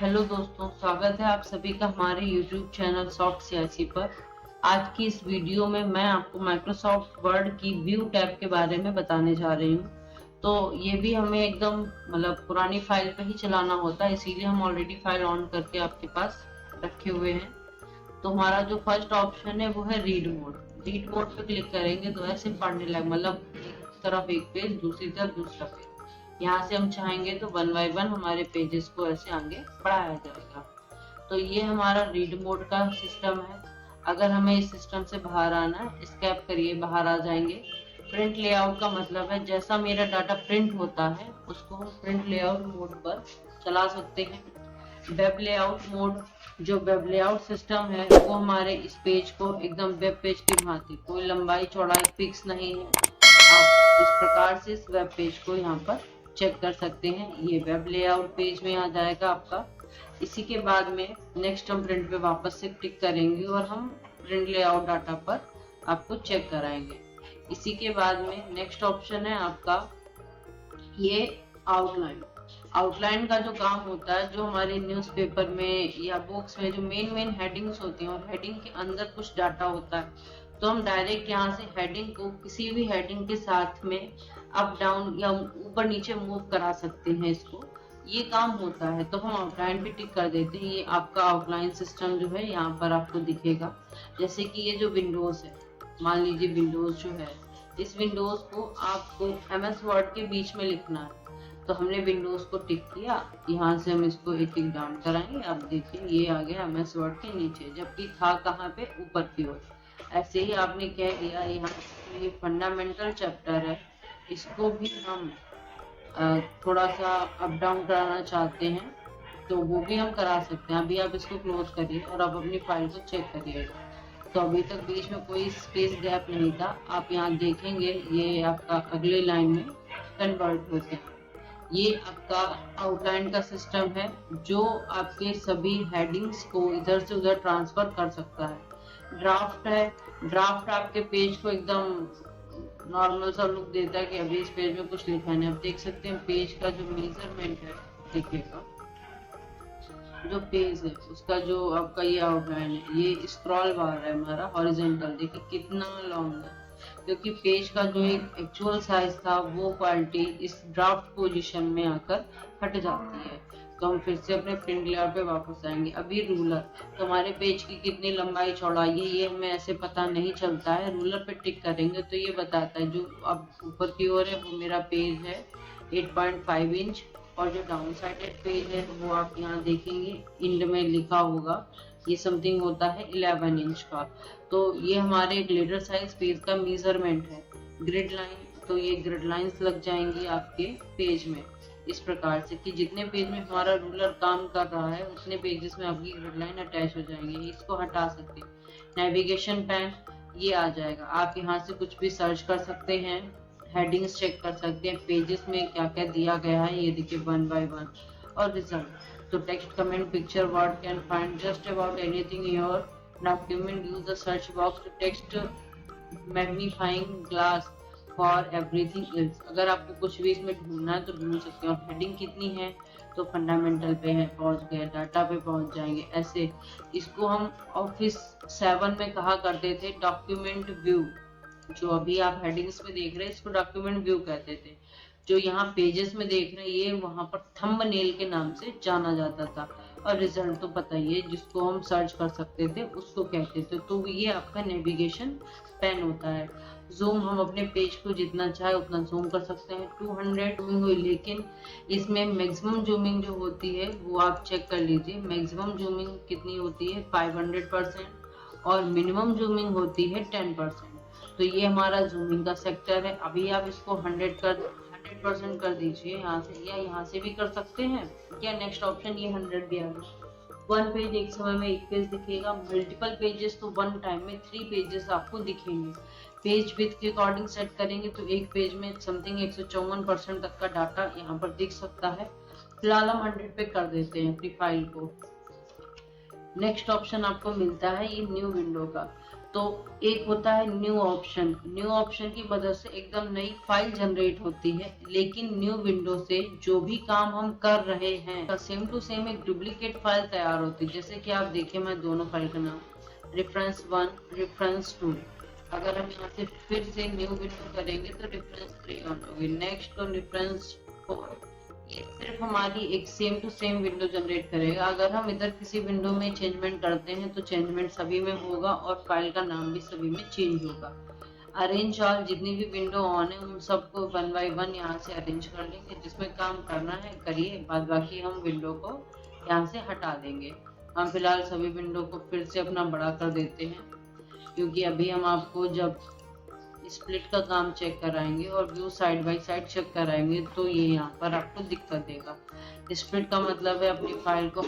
Hello दोस्तों, स्वागत है आप सभी का हमारे YouTube चैनल सॉफ्ट सीआईसी पर। आज की इस वीडियो में मैं आपको माइक्रोसॉफ्ट वर्ड की व्यू टैब के बारे में बताने जा रही हूँ। तो ये भी हमें एकदम पुरानी फाइल पे ही चलाना होता है, इसीलिए हम ऑलरेडी फाइल ऑन करके आपके पास रखे हुए हैं। तो हमारा जो फर्स्ट ऑप्शन है वो है रीड मोड। रीड मोड पे क्लिक करेंगे तो ऐसे पढ़ने लग एक तरफ एक पेज, दूसरी तरफ दूसरा पेज। यहाँ से हम चाहेंगे तो वन बाय वन हमारे पेजेस को ऐसे आगे बढ़ाया जाएगा। तो ये हमारा रीड मोड का सिस्टम है। अगर हमें इस सिस्टम से बाहर आना है, स्कैप करिए, बाहर आ जाएंगे। प्रिंट लेआउट का मतलब है जैसा मेरा डाटा प्रिंट होता है उसको हम प्रिंट लेआउट मोड पर चला सकते हैं। वेब लेआउट मोड, जो वेब लेआउट सिस्टम है वो हमारे इस पेज को एकदम वेब पेज की भांति, कोई लंबाई चौड़ाई फिक्स नहीं है। आप इस प्रकार से इस वेब पेज को यहाँ पर चेक कर सकते हैं। ये वेब लेआउट पेज में आ जाएगा आपका। इसी के बाद में नेक्स्ट हम प्रिंट पे वापस से क्लिक करेंगे और हम प्रिंट लेआउट डाटा पर आपको चेक कराएंगे। इसी के बाद में नेक्स्ट ऑप्शन है आपका ये आउटलाइन। आउटलाइन का जो काम होता है, जो हमारे न्यूज़पेपर में या बुक्स में जो मेन मेन हेडिंग्स होती हैं और हेडिंग के अंदर कुछ डाटा होता है, तो हम डायरेक्ट यहाँ से हेडिंग को किसी भी हेडिंग के साथ में अप डाउन या ऊपर नीचे मूव करा सकते हैं। इसको ये काम होता है तो हम आउटलाइन पे टिक कर देते हैं। ये आपका आउटलाइन सिस्टम जो है यहाँ पर आपको दिखेगा। जैसे कि ये जो विंडोज है, मान लीजिए विंडोज जो है, इस विंडोज को आपको एमएस वर्ड के बीच में लिखना है। तो हमने विंडोज को टिक किया, यहाँ से हम इसको एक टिक डाउन कराएंगे। आप देखिए ये आ गया एमएस वर्ड के नीचे, जबकि था कहाँ पे, ऊपर की ओर। ऐसे ही आपने कह दिया यहाँ ये फंडामेंटल चैप्टर है, इसको भी हम थोड़ा सा अप डाउन कराना चाहते हैं तो वो भी हम करा सकते हैं। अभी आप इसको क्लोज करिए और आप अपनी फाइल को चेक करिएगा। तो अभी तक बीच में कोई स्पेस गैप नहीं था। आप यहाँ देखेंगे ये आपका अगले लाइन में कन्वर्ट होते हैं। ये आपका आउटलाइन का सिस्टम है जो आपके सभी हेडिंग्स को इधर से उधर ट्रांसफर कर सकता है। ड्राफ्ट है, ड्राफ्ट आपके पेज को एकदम नॉर्मल सा लुक देता है कि अभी इस पेज में कुछ लिखा नहीं। आप देख सकते हैं पेज का जो मेजरमेंट है, देखिएगा जो पेज है उसका जो आपका ये आउटलाइन है, ये स्क्रॉल बार है हमारा हॉरिजॉन्टल, देखिए कितना लॉन्ग है। क्योंकि पेज का जो एक एक्चुअल साइज था वो क्वालिटी इस ड्राफ्ट पोजीशन में आकर हट जाती है। तो हम फिर से अपने प्रिंट लेआउट पे वापस आएंगे। अभी रूलर, तो हमारे पेज की कितनी लंबाई चौड़ाई है ये हमें ऐसे पता नहीं चलता है। रूलर पे टिक करेंगे तो ये बताता है जो अब ऊपर की ओर है वो मेरा पेज है 8.5 इंच, और जो डाउन साइडेड पेज है वो आप यहाँ देखेंगे इंड में लिखा होगा, ये समथिंग होता है 11 इंच का। तो ये हमारे एक लीडर साइज पेज का मेजरमेंट है। ग्रिड लाइन, तो ये ग्रिड लाइंस लग जाएंगी आपके पेज में इस प्रकार से कि जितने पेज में हमारा रूलर काम कर रहा है उतने पेजेस में आपकी ग्रिड लाइन अटैच हो जाएंगे। इसको हटा सकते हैं। नेविगेशन पैन ये आ जाएगा, आप यहाँ से कुछ भी सर्च कर सकते हैं, हेडिंग्स चेक कर सकते हैं, पेजेस में क्या क्या दिया गया है ये देखिए वन बाय वन। और रिजल्ट, तो text, comment, picture, word can find just about anything in your document, use the search box, text magnifying glass for everything else. अगर आपको कुछ भी इसमें ढूंढना है तो ढूंढ सकते हैं। और हेडिंग कितनी है, तो फंडामेंटल पे है, पहुंच गए, डाटा पे पहुंच जाएंगे ऐसे। इसको हम ऑफिस 7 में कहा करते थे डॉक्यूमेंट व्यू। जो अभी आप हेडिंग्स में देख रहे हैं इसको डॉक्यूमेंट व्यू कहते थे। जो यहाँ पेजेस में देख रहे हैं ये वहां पर थंबनेल के नाम से जाना जाता था। और रिजल्ट तो पता ही है, जिसको हम सर्च कर सकते थे उसको कहते थे। तो ये आपका नेविगेशन पेन होता है। जूम, हम अपने पेज को जितना चाहे उतना जूम कर सकते हैं। 200 जूमिंग हुई, लेकिन इसमें मैक्सिमम जूमिंग जो होती है वो आप चेक कर लीजिए। मैक्सिमम जूमिंग कितनी होती है, 500%, और मिनिमम जूमिंग होती है 10%। तो ये हमारा जूमिंग का सेक्टर है। अभी आप इसको 100% कर दीजिए यहाँ से, या यहाँ से भी कर सकते हैं, या नेक्स्ट ऑप्शन ये 100 भी आ गया। वन पेज, एक समय में एक पेज दिखेगा। मल्टीपल पेजेस, तो वन टाइम में 3 पेजेस आपको दिखेंगे। पेज विड्थ के अकॉर्डिंग सेट करेंगे तो एक पेज में समथिंग 154% तक का डाटा यहाँ पर दिख सकता है। फिलहाल हम 100 पे कर देते हैं अपनी फाइल को। नेक्स्ट ऑप्शन आपको मिलता है ये न्यू विंडो का। तो एक होता है न्यू ऑप्शन। न्यू ऑप्शन की मदद से एकदम नई फाइल जनरेट होती है, लेकिन न्यू विंडो से जो भी काम हम कर रहे हैं सेम टू सेम एक डुप्लीकेट फाइल तैयार होती है। जैसे कि आप देखिए, मैं दोनों फाइल का नाम रेफरेंस 1 रेफरेंस 2, अगर हम यहाँ से फिर से न्यू विंडो करेंगे तो रेफरेंस 3 ऑन होगी, नेक्स्ट तो रेफरेंस 4। ये सिर्फ हमारी एक same to same window generate करेगा। अगर हम इधर किसी विंडो में चेंजमेंट करते हैं तो चेंजमेंट सभी में होगा और फाइल का नाम भी सभी में चेंज होगा। अरेंज ऑल, जितनी भी विंडो ऑन है उन सबको 1 बाय 1 यहाँ से अरेंज कर लेंगे। जिसमें काम करना है करिए, बाद बाकी हम विंडो को यहाँ से हटा देंगे। हम फिलहाल सभी विंडो को फिर से अपना बड़ा कर देते हैं, क्योंकि अभी हम आपको जब स्प्लिट का काम चेक कराएंगे और view side by side check कराएंगे तो ये यहाँ पर आपको दिक्कत देगा। स्प्लिट का मतलब है अपनी फाइल को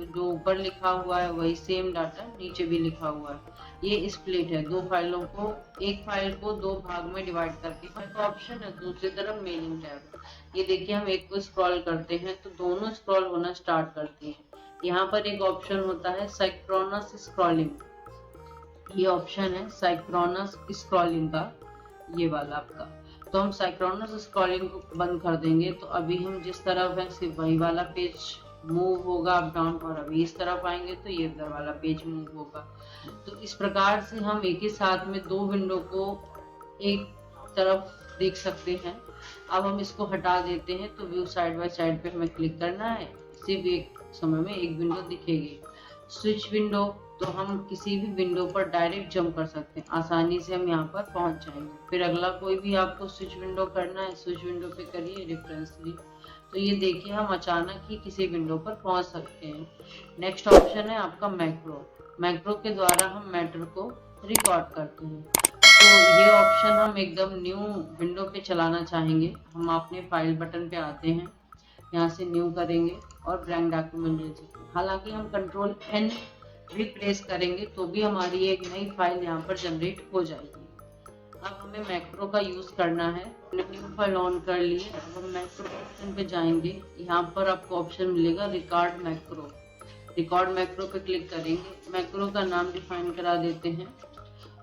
जो ऊपर लिखा हुआ है वही सेम डाटा नीचे भी लिखा हुआ है, ये स्प्लिट है। दो फाइलों को, एक फाइल को दो भाग में डिवाइड करके तो ऑप्शन है, दूसरी तरफ मेनिंग टैब। ये देखिए, हम एक को स्क्रॉल करते हैं तो दोनों स्क्रॉल होना स्टार्ट करती है। यहाँ पर एक ऑप्शन होता है साइक्रोनस स्क्रॉलिंग, ये ऑप्शन है साइक्रोनस स्क्रॉलिंग का, ये वाला आपका। तो हम साइक्रोनस स्क्रॉलिंग को बंद कर देंगे तो अभी हम जिस तरफ है सिर्फ वही वाला पेज मूव होगा अप डाउन, और अभी इस तरफ आएंगे तो ये इधर वाला पेज मूव होगा। तो इस प्रकार से हम एक ही साथ में दो विंडो को एक तरफ देख सकते हैं। अब हम इसको हटा देते हैं तो व्यू साइड बाय साइड पे हमें क्लिक करना है, सिर्फ एक समय में एक विंडो दिखेगी। स्विच विंडो, तो हम किसी भी विंडो पर डायरेक्ट जंप कर सकते हैं, आसानी से हम यहाँ पर पहुंच जाएंगे। फिर अगला कोई भी आपको स्विच विंडो करना है, स्विच विंडो पे करिए रेफरेंस 3, तो ये देखिए हम अचानक ही किसी विंडो पर पहुंच सकते हैं। नेक्स्ट ऑप्शन है आपका मैक्रो। मैक्रो के द्वारा हम मैटर को रिकॉर्ड करते हैं। तो ये ऑप्शन हम एकदम न्यू विंडो पे चलाना चाहेंगे, हम अपने फाइल बटन पे आते हैं, यहाँ से न्यू करेंगे और ब्लैंक डॉक्यूमेंट ले सकते हैं। हालांकि हम कंट्रोल N भी प्रेस करेंगे तो भी हमारी एक नई फाइल यहाँ पर जनरेट हो जाएगी। अब हमें मैक्रो का यूज करना है। न्यू फाइल ऑन कर लिए, अब हम मैक्रो ऑप्शन पे जाएंगे। यहाँ पर आपको ऑप्शन मिलेगा रिकॉर्ड मैक्रो। रिकॉर्ड मैक्रो पे क्लिक करेंगे, मैक्रो का नाम डिफाइन करा देते हैं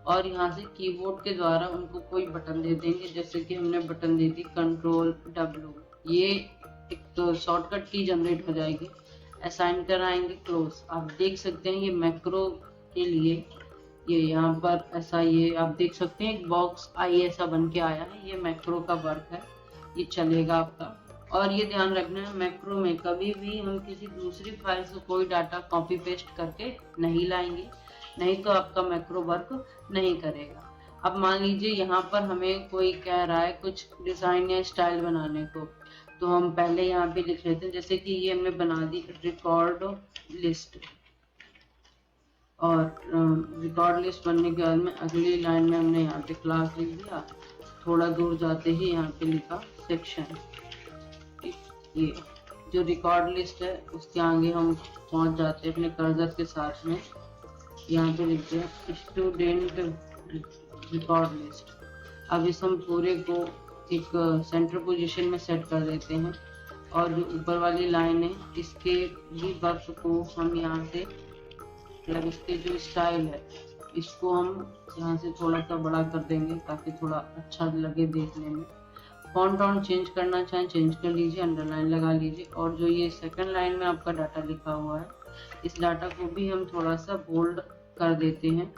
और यहाँ से कीबोर्ड के द्वारा उनको कोई बटन दे देंगे। जैसे कि हमने बटन दे दी कंट्रोल W, ये एक तो शॉर्टकट की जनरेट हो जाएगी। असाइन कराएंगे क्लोज। आप देख सकते हैं ये मैक्रो के लिए ये यहाँ पर ऐसा, ये आप देख सकते हैं एक बॉक्स आई ऐसा बन के आया है, ये मैक्रो का वर्क है, ये चलेगा आपका। और ये ध्यान रखना है, मैक्रो में कभी भी हम किसी दूसरी फाइल से कोई डाटा कॉपी पेस्ट करके नहीं लाएंगे, नहीं तो आपका मैक्रो वर्क नहीं करेगा। अब मान लीजिए यहाँ पर हमें कोई कह रहा है कुछ डिजाइन या स्टाइल बनाने को, तो हम पहले यहाँ पे लिख लेते हैं। जैसे कि ये हमने बना दी रिकॉर्ड लिस्ट, और रिकॉर्ड लिस्ट बनने के बाद में अगली लाइन में हमने यहाँ पे क्लास लिख दिया, थोड़ा दूर जाते ही यहाँ पे लिखा सेक्शन। ये जो रिकॉर्ड लिस्ट है उसके आगे हम पहुंच जाते हैं अपने कर्सर के साथ में, यहाँ पे लिखते हैं स्टूडेंट रिकॉर्ड लिस्ट। अब इस हम पूरे को एक सेंटर पोजीशन में सेट कर देते हैं, और जो ऊपर वाली लाइन है इसके भी वर्क को हम यहाँ से, मतलब इसके जो स्टाइल है इसको हम यहाँ से थोड़ा सा बड़ा कर देंगे ताकि थोड़ा अच्छा लगे देखने में। फॉन्ट ऑन चेंज करना चाहें चेंज कर लीजिए, अंडरलाइन लगा लीजिए। और जो ये सेकंड लाइन में आपका डाटा लिखा हुआ है इस डाटा को भी हम थोड़ा सा बोल्ड कर देते हैं,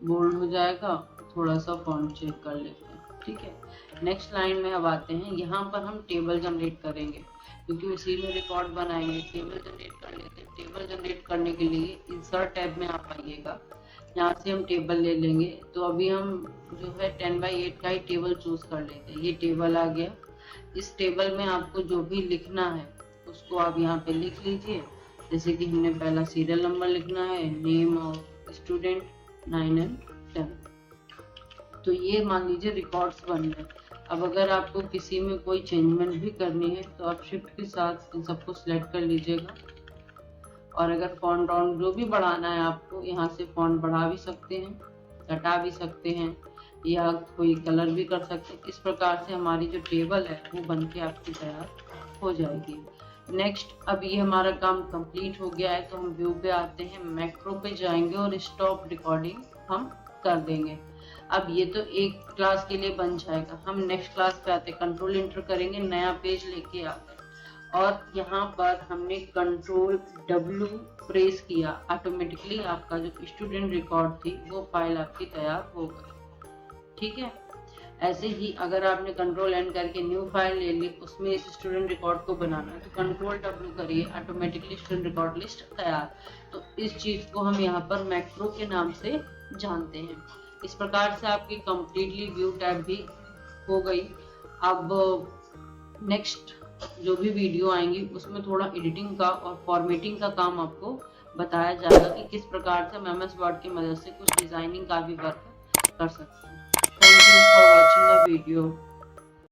बोल्ड हो जाएगा। थोड़ा सा फॉन्ट चेक कर लेते हैं, ठीक है। नेक्स्ट लाइन में अब आते हैं, यहाँ पर हम टेबल जनरेट करेंगे क्योंकि उसी में रिकॉर्ड बनाएंगे। टेबल जनरेट कर लेते हैं। टेबल जनरेट करने के लिए इंसर्ट टैब में आप आइएगा, यहाँ से हम टेबल ले लेंगे। तो अभी हम जो है 10x8 का ही टेबल चूज कर लेते हैं। ये टेबल आ गया। इस टेबल में आपको जो भी लिखना है उसको आप यहाँ पे लिख लीजिए। जैसे कि हमने पहला सीरियल नंबर लिखना है, नेम ऑफ स्टूडेंट 9 and 10। तो ये मान लीजिए रिकॉर्ड्स बन गए। अब अगर आपको किसी में कोई चेंजमेंट भी करनी है तो आप शिफ्ट के साथ इन सबको सिलेक्ट कर लीजिएगा। और अगर फॉन्ट ऑन जो भी बढ़ाना है आपको, यहाँ से फॉन्ट बढ़ा भी सकते हैं, घटा भी सकते हैं, या कोई कलर भी कर सकते हैं। इस प्रकार से हमारी जो टेबल है वो बन के आपकी तैयार हो जाएगी। नेक्स्ट अब ये हमारा काम कंप्लीट हो गया है, तो हम व्यू पे आते हैं, मैक्रो पे जाएंगे और स्टॉप रिकॉर्डिंग हम कर देंगे। अब ये तो एक क्लास के लिए बन जाएगा। हम नेक्स्ट क्लास पे आते हैं, कंट्रोल इंटर करेंगे, नया पेज लेके आते हैं और यहाँ पर हमने कंट्रोल W प्रेस किया, ऑटोमेटिकली आपका जो स्टूडेंट रिकॉर्ड थी वो फाइल आपकी तैयार हो गई। ठीक है, ऐसे ही अगर आपने कंट्रोल एन करके न्यू फाइल ले ली, उसमें इस स्टूडेंट रिकॉर्ड को बनाना है तो कंट्रोल W करिए, ऑटोमेटिकली स्टूडेंट रिकॉर्ड लिस्ट तैयार। तो इस चीज को हम यहाँ पर मैक्रो के नाम से जानते हैं। इस प्रकार से आपकी कंप्लीटली व्यू टैब भी हो गई। अब नेक्स्ट जो भी वीडियो आएंगी उसमें थोड़ा एडिटिंग का और फॉर्मेटिंग का काम आपको बताया जाएगा कि किस प्रकार से हम MS वर्ड की मदद से कुछ डिजाइनिंग का भी वर्क कर सकते हैं। Thank you for watching the video.